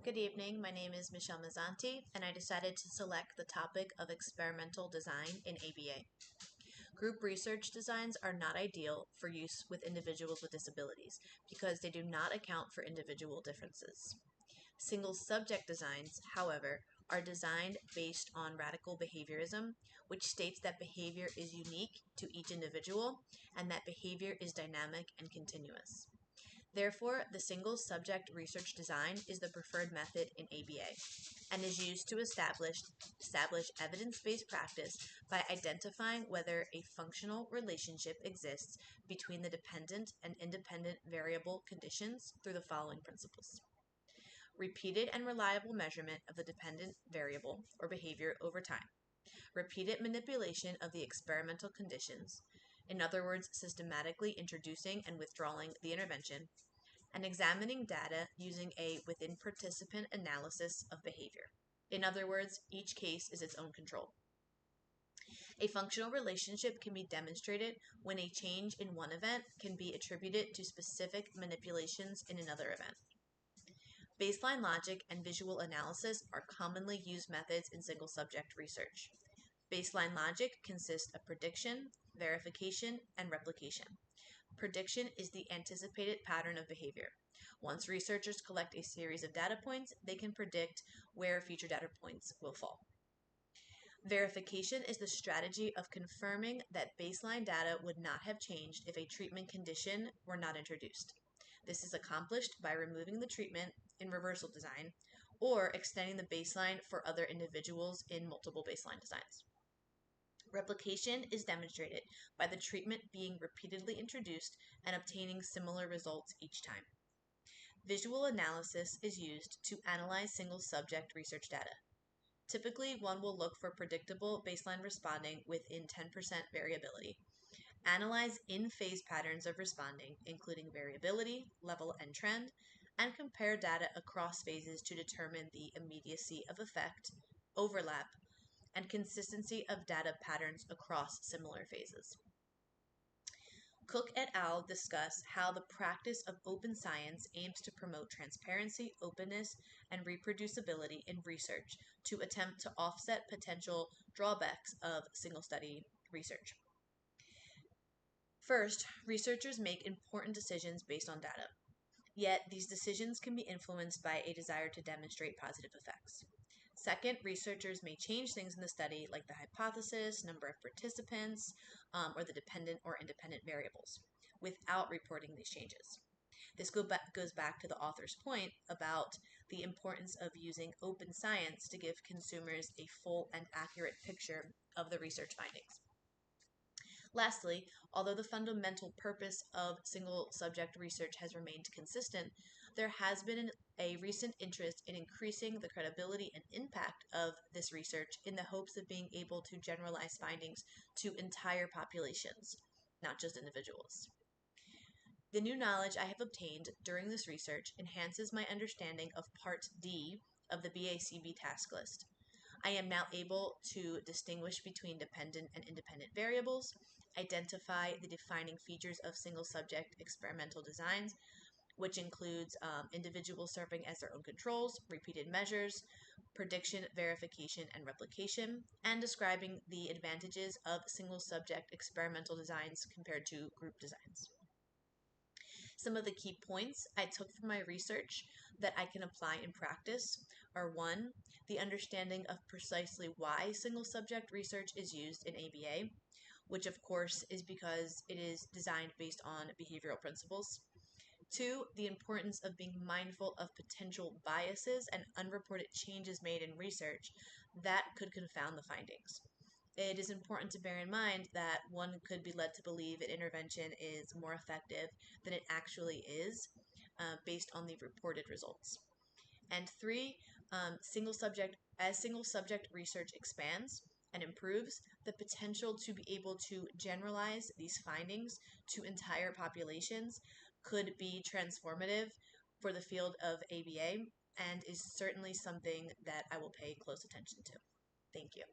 Good evening, my name is Michelle Mazzanti, and I decided to select the topic of experimental design in ABA. Group research designs are not ideal for use with individuals with disabilities because they do not account for individual differences. Single subject designs, however, are designed based on radical behaviorism, which states that behavior is unique to each individual and that behavior is dynamic and continuous. Therefore, the single subject research design is the preferred method in ABA and is used to establish evidence-based practice by identifying whether a functional relationship exists between the dependent and independent variable conditions through the following principles. Repeated and reliable measurement of the dependent variable or behavior over time. Repeated manipulation of the experimental conditions, in other words, systematically introducing and withdrawing the intervention, and examining data using a within-participant analysis of behavior. In other words, each case is its own control. A functional relationship can be demonstrated when a change in one event can be attributed to specific manipulations in another event. Baseline logic and visual analysis are commonly used methods in single subject research. Baseline logic consists of prediction, verification, and replication. Prediction is the anticipated pattern of behavior. Once researchers collect a series of data points, they can predict where future data points will fall. Verification is the strategy of confirming that baseline data would not have changed if a treatment condition were not introduced. This is accomplished by removing the treatment in reversal design or extending the baseline for other individuals in multiple baseline designs. Replication is demonstrated by the treatment being repeatedly introduced and obtaining similar results each time. Visual analysis is used to analyze single subject research data. Typically, one will look for predictable baseline responding within 10% variability. Analyze in-phase patterns of responding, including variability, level, and trend, and compare data across phases to determine the immediacy of effect, overlap, and consistency of data patterns across similar phases. Cook et al. Discuss how the practice of open science aims to promote transparency, openness, and reproducibility in research to attempt to offset potential drawbacks of single study research. First, researchers make important decisions based on data. Yet, these decisions can be influenced by a desire to demonstrate positive effects. Second, researchers may change things in the study like the hypothesis, number of participants, or the dependent or independent variables, without reporting these changes. This goes back to the author's point about the importance of using open science to give consumers a full and accurate picture of the research findings. Lastly, although the fundamental purpose of single subject research has remained consistent, there has been a recent interest in increasing the credibility and impact of this research in the hopes of being able to generalize findings to entire populations, not just individuals. The new knowledge I have obtained during this research enhances my understanding of Part D of the BACB task list. I am now able to distinguish between dependent and independent variables, identify the defining features of single subject experimental designs, which includes individuals serving as their own controls, repeated measures, prediction, verification, and replication, and describing the advantages of single subject experimental designs compared to group designs. Some of the key points I took from my research that I can apply in practice are: 1, the understanding of precisely why single subject research is used in ABA, which of course is because it is designed based on behavioral principles. 2, the importance of being mindful of potential biases and unreported changes made in research that could confound the findings. It is important to bear in mind that one could be led to believe an intervention is more effective than it actually is based on the reported results. And 3, single subject research expands and improves, the potential to be able to generalize these findings to entire populations could be transformative for the field of ABA and is certainly something that I will pay close attention to. Thank you.